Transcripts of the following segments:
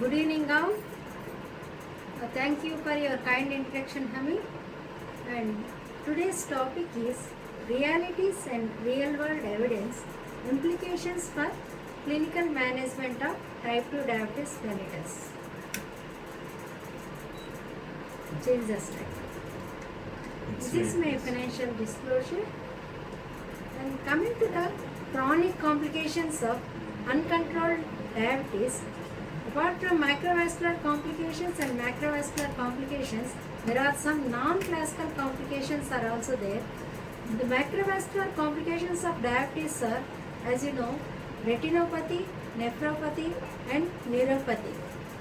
Good evening all. Thank you for your kind introduction, Hami. And today's topic is realities and real world evidence implications for clinical management of type 2 diabetes mellitus. Change the slide. This is my financial disclosure. And coming to the chronic complications of uncontrolled diabetes, apart from microvascular complications and macrovascular complications, there are some non-classical complications are also there. The macrovascular complications of diabetes are, as you know, retinopathy, nephropathy and neuropathy.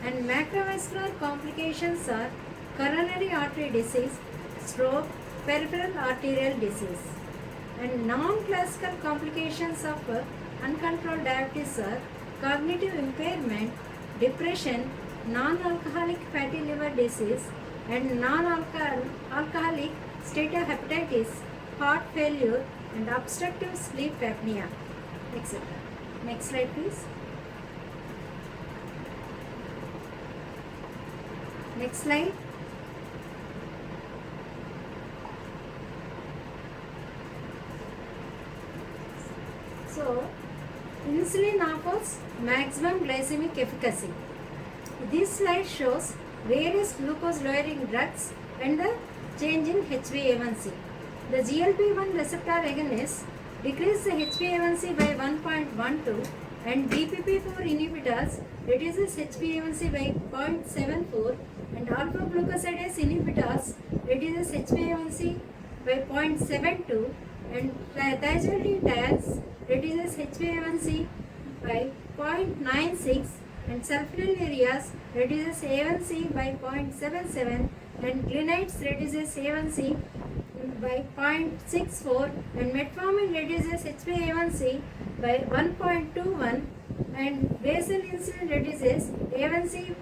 And macrovascular complications are coronary artery disease, stroke, peripheral arterial disease. And non-classical complications of uncontrolled diabetes are cognitive impairment, depression, non-alcoholic fatty liver disease, and non-alcoholic steatohepatitis, heart failure, and obstructive sleep apnea, etc. Next slide, please. Next slide. So, insulin offers maximum glycemic efficacy. This slide shows various glucose lowering drugs and the change in HbA1c. The GLP-1 receptor agonists decrease the HbA1c by 1.12 and DPP-4 inhibitors reduces HbA1c by 0.74 and alpha glucosidase inhibitors reduces HbA1c by 0.72 and thiazolidines reduces HbA1c by 0.96 and sulfonylureas reduces A1c by 0.77 and glinides reduces A1c by 0.64 and metformin reduces HbA1c by 1.21 and basal insulin reduces A1c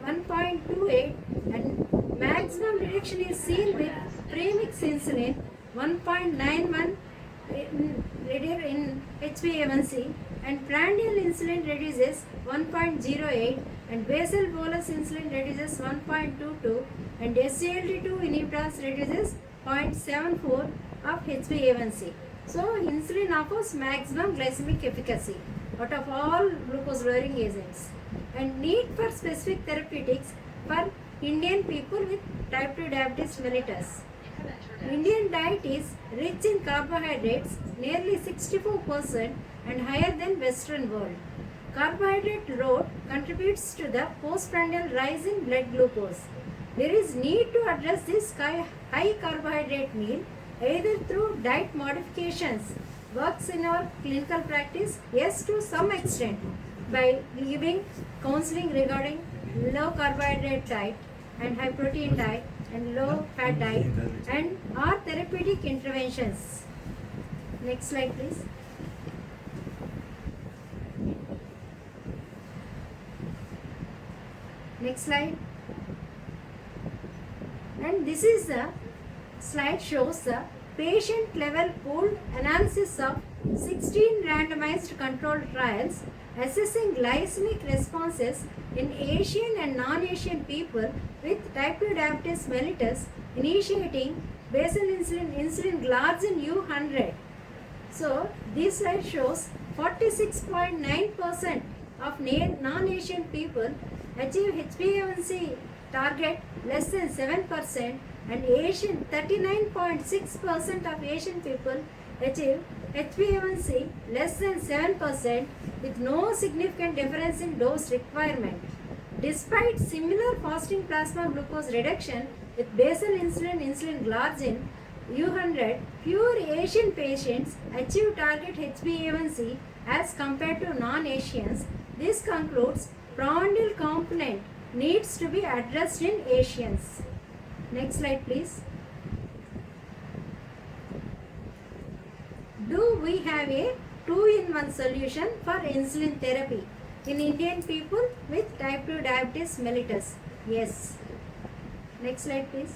1.28 and maximum reduction is seen with premix insulin 1.91 in HbA1c and prandial insulin reduces 1.08 and basal bolus insulin reduces 1.22 and SGLT2 inhibitors reduces 0.74 of HbA1c. So insulin offers maximum glycemic efficacy out of all glucose lowering agents and need for specific therapeutics for Indian people with type 2 diabetes mellitus. Indian diet is rich in carbohydrates, nearly 64% and higher than Western world. Carbohydrate load contributes to the postprandial rise in blood glucose. There is need to address this high carbohydrate meal either through diet modifications, works in our clinical practice, yes, to some extent, by giving counseling regarding low carbohydrate diet and high protein diet and low fat diet and our therapeutic interventions. Next slide, please. Next slide. And this is the slide shows the patient level pooled analysis of 16 randomized controlled trials assessing glycemic responses in Asian and non-Asian people with type 2 diabetes mellitus initiating basal insulin glargine U100. So this slide shows 46.9% of non-Asian people achieve HbA1c target less than 7% and Asian 39.6% of Asian people achieve HbA1c less than 7% with no significant difference in dose requirement. Despite similar fasting plasma glucose reduction with basal insulin glargine U100, fewer Asian patients achieve target HbA1c as compared to non-Asians. This concludes prandial component needs to be addressed in Asians. Next slide, please. Do we have a 2-in-1 solution for insulin therapy in Indian people with type 2 diabetes mellitus? Yes. Next slide, please.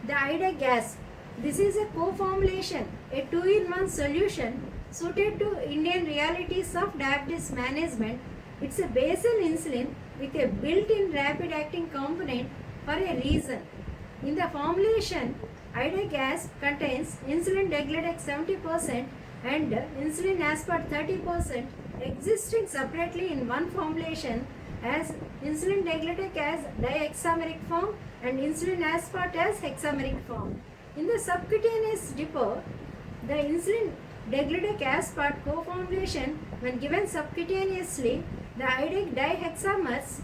The IDA gas This is a co-formulation, a two-in-one solution suited to Indian realities of diabetes management. It's a basal insulin with a built-in rapid-acting component for a reason. In the formulation, IDEC gas contains insulin degludec 70% and insulin aspart 30% existing separately in one formulation as insulin degludec as dihexameric form and insulin aspart as hexameric form. In the subcutaneous depot, the insulin degludec aspart co-formulation when given subcutaneously, the IDEC dihexamers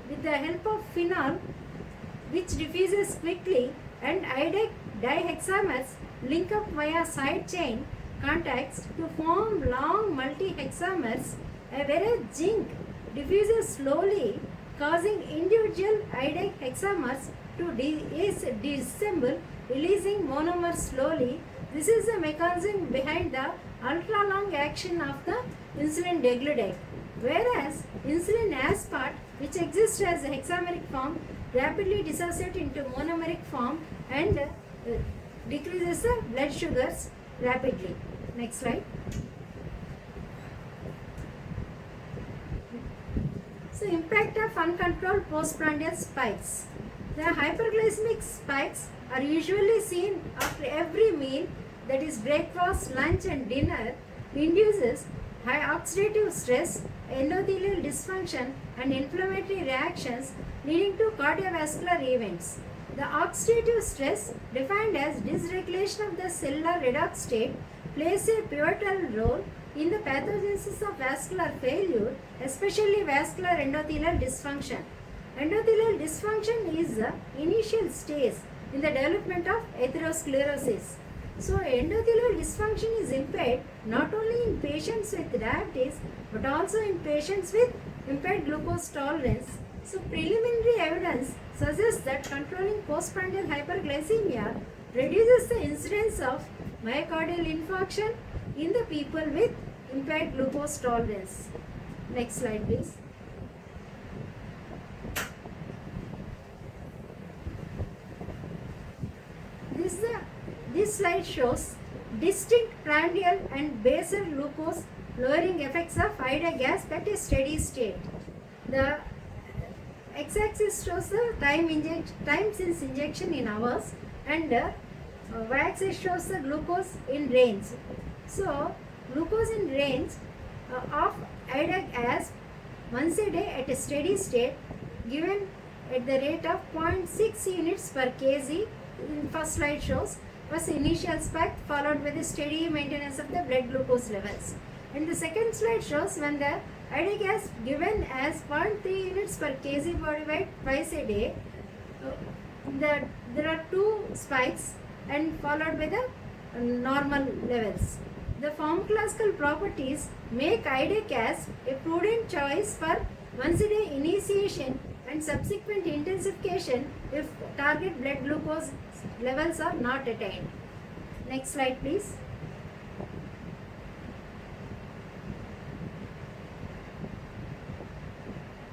with the help of phenol which diffuses quickly and IDEC dihexamers link up via side chain contacts to form long multi-hexamers, whereas zinc diffuses slowly causing individual IDEC hexamers to disassemble, releasing monomers slowly. This is the mechanism behind the ultra-long action of the insulin degludec. Whereas insulin aspart, which exists as a hexameric form, rapidly dissociates into monomeric form and decreases the blood sugars rapidly. Next slide. So, impact of uncontrolled postprandial spikes. The hyperglycemic spikes are usually seen after every meal, that is breakfast, lunch and dinner, induces high oxidative stress, endothelial dysfunction and inflammatory reactions leading to cardiovascular events. The oxidative stress, defined as dysregulation of the cellular redox state, plays a pivotal role in the pathogenesis of vascular failure, especially vascular endothelial dysfunction. Endothelial dysfunction is the initial stage in the development of atherosclerosis. So, endothelial dysfunction is impaired not only in patients with diabetes but also in patients with impaired glucose tolerance. So, preliminary evidence suggests that controlling postprandial hyperglycemia reduces the incidence of myocardial infarction in the people with impaired glucose tolerance. Next slide, please. This slide shows distinct prandial and basal glucose lowering effects of IDEC gas at a steady state. The x-axis shows the time since injection in hours and y-axis shows the glucose in range. So, glucose in range of IDEC as once a day at a steady state given at the rate of 0.6 units per kg. In first slide shows was initial spike followed by the steady maintenance of the blood glucose levels. And the second slide shows when the IDEC gas given as 0.3 units per kg body weight twice a day, there are two spikes and followed by the normal levels. The pharmacological properties make IDEC as a prudent choice for once a day initiation and subsequent intensification if target blood glucose levels are not attained. Next slide, please.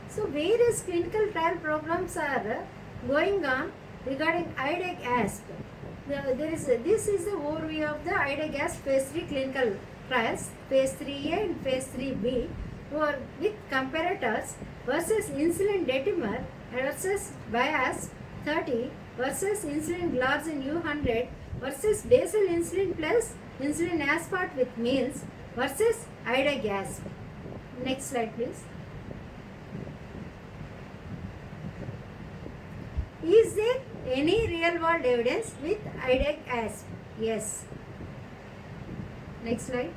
So, various clinical trial programs are going on regarding IDEC ASP. This is the overview of the IDEC ASP phase 3 clinical trials, phase 3A and phase 3B, with comparators versus insulin detimer versus bias 30 versus insulin glargine U100 versus basal insulin plus insulin aspart with meals versus IDEC ASP. Next slide, please. Is there any real world evidence with IDEC ASP? Yes. Next slide.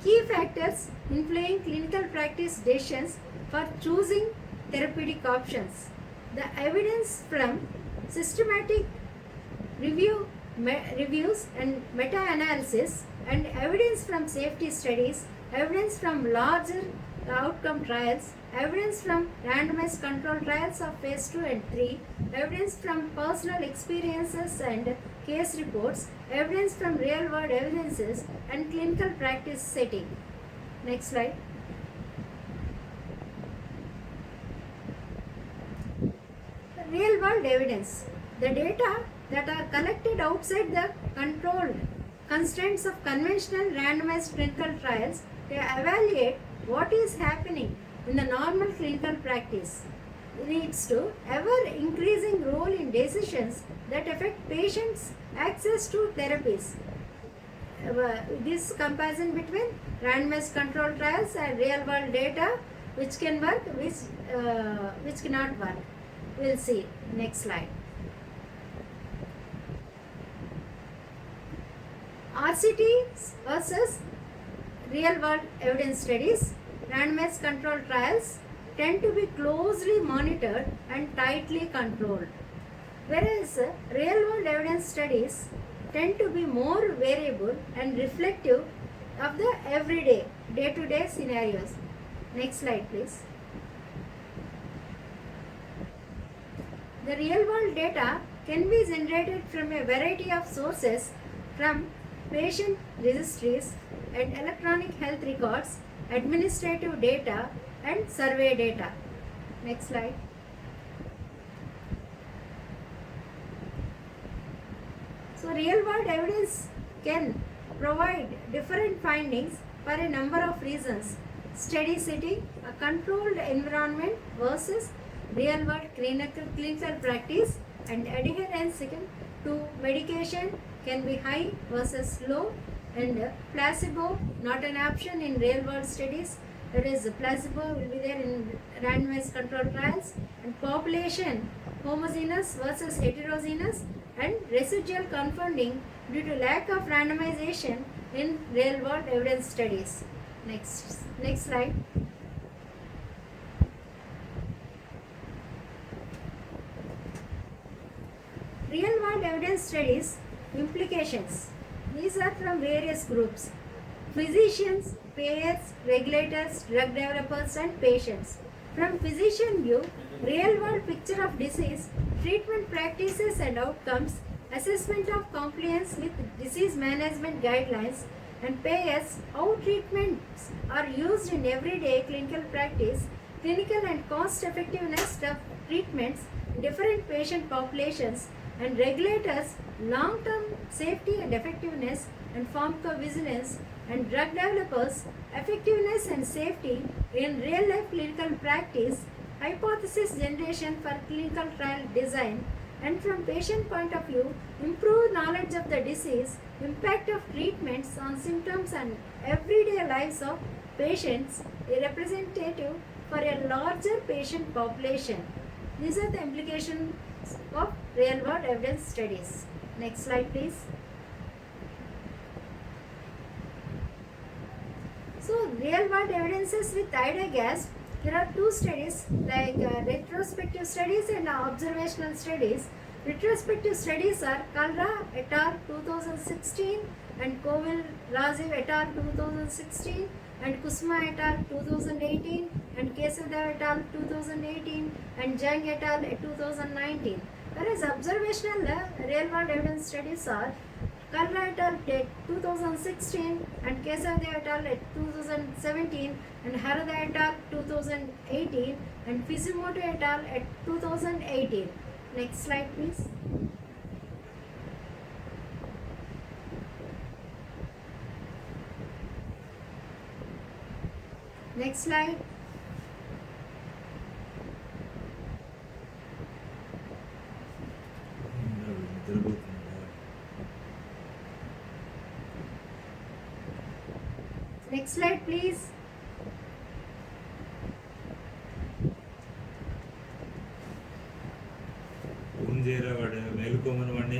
Key factors influencing clinical practice decisions for choosing therapeutic options. The evidence from systematic reviews and meta-analysis and evidence from safety studies, evidence from larger outcome trials, evidence from randomized control trials of phase 2 and 3, evidence from personal experiences and case reports, evidence from real world evidences and clinical practice setting. Next slide. real world evidence. The data that are collected outside the controlled constraints of conventional randomized clinical trials to evaluate what is happening in the normal clinical practice leads to ever increasing role in decisions that affect patients' access to therapies. This comparison between randomized control trials and real world data, which can work, which cannot work. We'll see next slide. RCTs versus real world evidence studies. Randomized control trials tend to be closely monitored and tightly controlled, whereas real world evidence studies tend to be more variable and reflective of the everyday, day-to-day scenarios. Next slide, please. The real-world data can be generated from a variety of sources, from patient registries and electronic health records, administrative data, and survey data. Next slide. So, real world evidence can provide different findings for a number of reasons. Steady setting, a controlled environment versus real world clinical practice, and adherence to medication can be high versus low, and placebo not an option in real world studies. That is, placebo will be there in randomized control trials, and population homogeneous versus heterogeneous, and residual confounding due to lack of randomization in real world evidence studies. Next slide. Real world evidence studies implications. These are from various groups: physicians, payers, regulators, drug developers, and patients. From physician view, real world picture of disease, treatment practices and outcomes, assessment of compliance with disease management guidelines, and payers, how treatments are used in everyday clinical practice, clinical and cost effectiveness of treatments, different patient populations, and regulators, long-term safety and effectiveness, and pharmacovigilance, and drug developers, effectiveness and safety in real-life clinical practice, hypothesis generation for clinical trial design, and from patient point of view, improved knowledge of the disease, impact of treatments on symptoms and everyday lives of patients, a representative for a larger patient population. These are the implications of real world evidence studies. Next slide, please. So, real world evidences with IDA-GASP, there are two studies like retrospective studies and observational studies. Retrospective studies are Kalra et al. 2016 and Kovil Rajiv et al. 2016 and Kusma et al. 2018 and Kesadev et al. 2018 and Jang et al. 2019. Whereas observational real world evidence studies are Kalra et al. 2016 and Kesadev et al. 2017 and Harada et al. 2018 and Fizimoto et al. 2018. Next slide, please. Next slide. Next slide, please. మేలుకోమని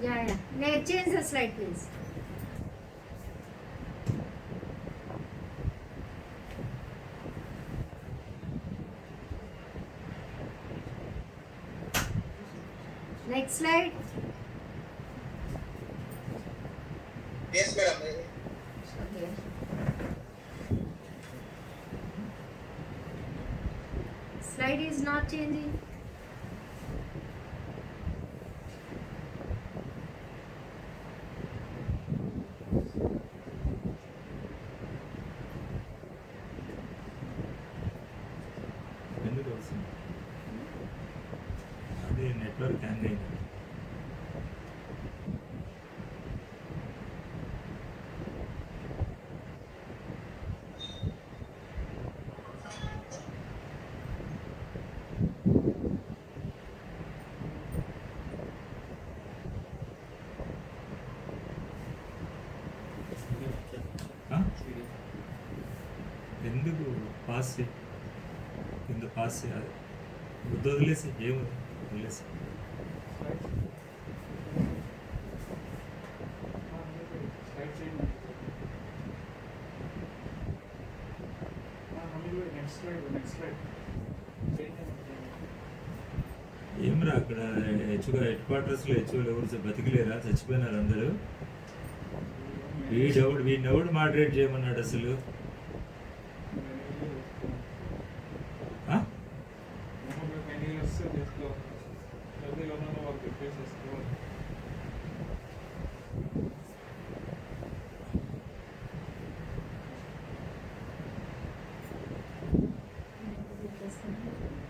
Yeah. Change the slide, please. Next slide. Yes, madam. Okay. Slide is not changing. ఎందుకు వస్తుంది అది network hang అయింది. ఆ? ఎందుకు pass చేయి కింద pass చేయాలి వదిలేసి ఏమి వదిలేసి ఏమిరా అక్కడ హెడ్ క్వార్టర్స్లో హెచ్ఓలు ఎవరు బతికిలేరా చచ్చిపోయినారు అందరూ వీడినెవడు మాడరేట్ చేయమన్నాడు అసలు ఆ?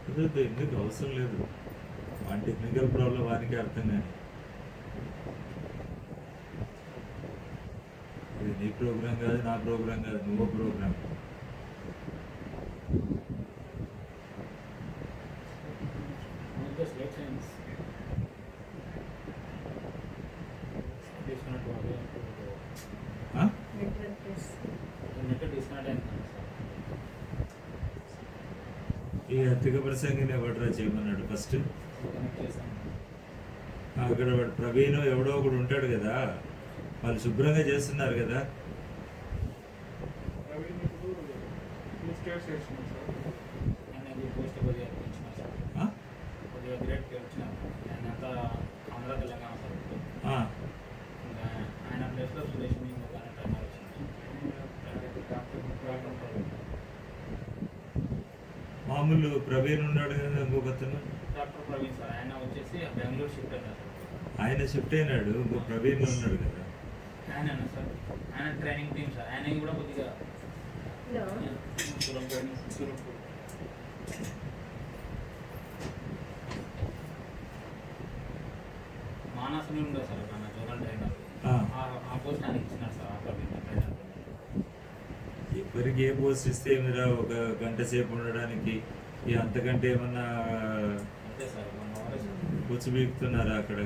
కుదరదు, ఎందుకు అవసరం లేదు వాని టెక్నికల్ ప్రాబ్లం వానికి అర్థం కానీ ఇది నీ ప్రోగ్రామ్ కాదు నా ప్రోగ్రామ్ కాదు నువ్వు ప్రోగ్రామ్ ఆ? Network is. ఈ అధిక ప్రసంగిని ఎవడరా చేయమన్నాడు ఫస్ట్ అక్కడ వాడు ప్రవీణ్ ఎవడో ఒకడు ఉంటాడు కదా వాళ్ళు శుభ్రంగా చేస్తున్నారు కదా ఆ? ఆ. మామూలు ప్రవీణ్ ఉన్నాడు కదా ఇంకొకతను డాక్టర్ ప్రవీణ్ సార్ ఆయన వచ్చేసి బెంగళూరు షిఫ్ట్ అయినారు సార్. ఆయన షిఫ్ట్ అయినాడు ఇంకో ప్రవీణ్ ఉన్నాడు కదా ఆయన సార్ ఆయన ట్రైనింగ్ టీమ్ సార్ ఆయన కూడా కొద్దిగా No. సురంపూర్ మానసులు ఉండదు సార్ మన జోనల్ ట్రైనర్ ఆ. ఆ పోస్ట్ ఆయనకి ఇచ్చినారు సార్ ఆ ప్రవీణ్ ట్రైనర్ ఎవరికి ఏ పోస్ట్ ఇస్తే ఏమిరా ఒక గంట సేపు ఉండడానికి ఈ అంతకంటే ఏమన్నా అంతే సార్ 1 అవర్ సార్. కూర్చోబెడుతున్నారా అక్కడ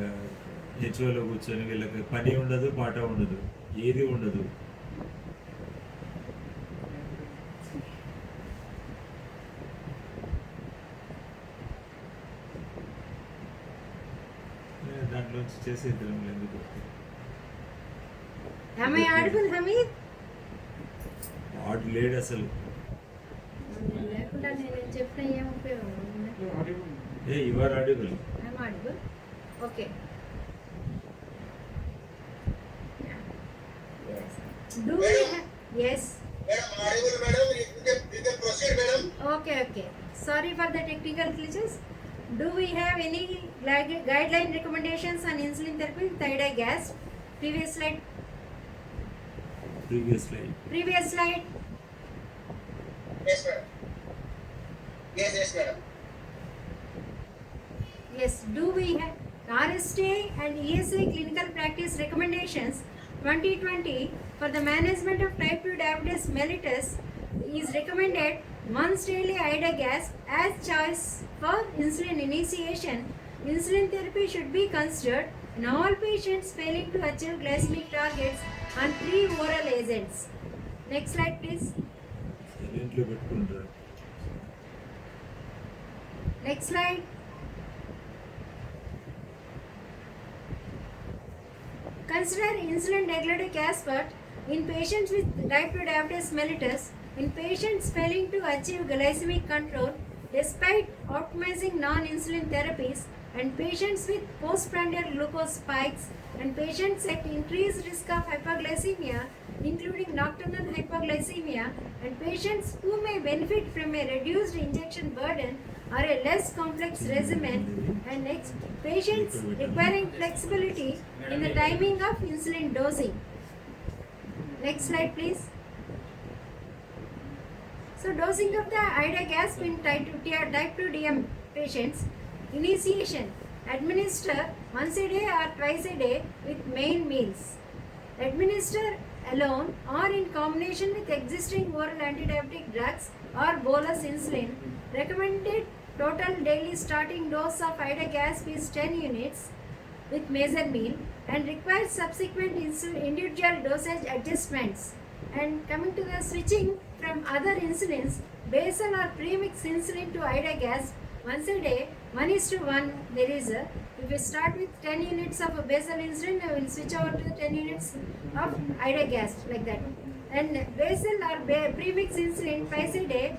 హెచ్ఓలో కూర్చొని వీళ్ళకి పని ఉండదు పాట ఉండదు ఏది ఉండదు దాంట్లోంచి చేసే ఇద్దరం ఎందుకు Am I audible, Hamid? వాడు లేడు అసలు లేకుండా నేను చెప్పిన ఏం ఉపయోగం ఉంది? ఏ your audible I'm audible. Okay. Yeah. Yes. Do we have? Yes. Madam, audible, madam. You can proceed, madam. Okay. Okay. Sorry for the technical glitches. Do we have any guideline recommendations on insulin therapy with iodine gas? Previous slide. Previous life Previous slide. Yes, madam. Yes, madam. Yes. Do we have RSA and ESA clinical practice recommendations 2020 for the management of type 2 diabetes mellitus is recommended once daily ida gas as choice for insulin initiation. Insulin therapy should be considered in all patients failing to achieve glycemic targets on 3 oral agents. Next slide, please. సైలెంట్లో పెట్టుకుంటారు Next slide. Consider insulin regulated aspart in patients with type 2 diabetes mellitus, in patients failing to achieve glycemic control despite optimizing non-insulin therapies, and patients with postprandial glucose spikes and patients at increased risk of hypoglycemia, including nocturnal hypoglycemia, and patients who may benefit from a reduced injection burden or a less complex regimen, and next, patients requiring flexibility in the timing of insulin dosing. Next slide, please. So, dosing of the ida-gasp in type 2 DM patients. Initiation: administer once a day or twice a day with main meals. Administer alone or in combination with existing oral antidiabetic drugs or bolus insulin. Recommended total daily starting dose of ida-gasp is 10 units with major meal and requires subsequent individual dosage adjustments. And coming to the switching from other insulins, basal or premix insulin to ida-gasp once a day, 1:1. There is a, if you start with 10 units of a basal insulin, I will switch over to the 10 units of ida-gasp, like that. And basal or premix insulin twice a day,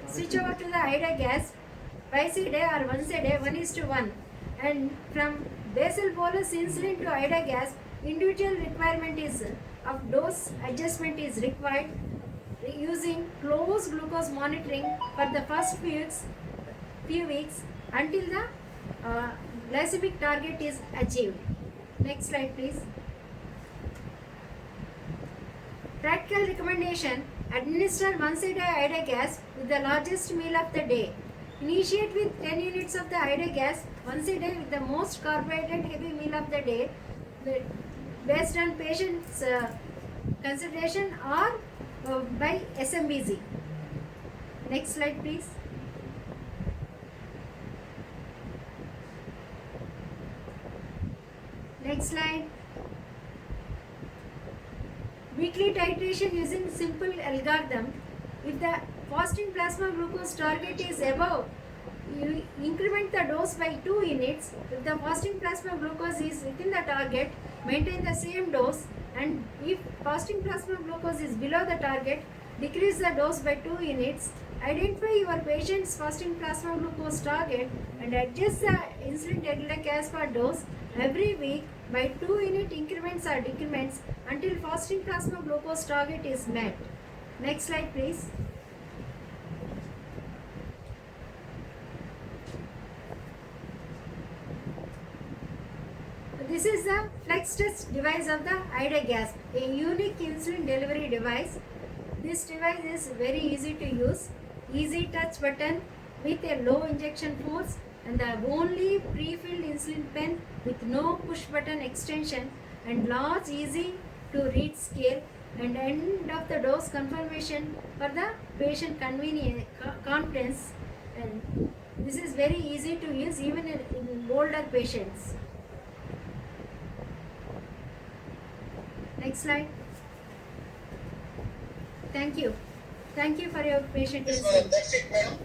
switch over to the ida-gasp twice a day or once a day, 1:1. And from basal bolus insulin to ida-gasp, individual requirement is of dose adjustment is required using close glucose monitoring for the first few weeks until the glycemic target is achieved. Next slide, please. Practical recommendation: administer once a day ida-gasp with the largest meal of the day. Initiate with 10 units of the ida-gasp once a day with the most carbohydrate heavy meal of the day, based on patient's consideration or by SMBG. Next slide, please. Next slide. Weekly titration using simple algorithm. If the fasting plasma glucose target is above, you increment the dose by 2 units. If the fasting plasma glucose is within the target, maintain the same dose, and if fasting plasma glucose is below the target, decrease the dose by 2 units. Identify your patient's fasting plasma glucose target and adjust the insulin degludec dose every week by 2 unit increments or decrements until fasting plasma glucose target is met. Next slide, please. This is the flex test device of the ida-gasp, a unique insulin delivery device. This device is very easy to use, easy touch button with a low injection force and the only pre-filled insulin pen with no push button extension and large easy to read scale and end of the dose confirmation for the patient confidence, and this is very easy to use even in older patients. Next slide. Thank you. Thank you for your patient Yes, attention. madam. That's it, madam.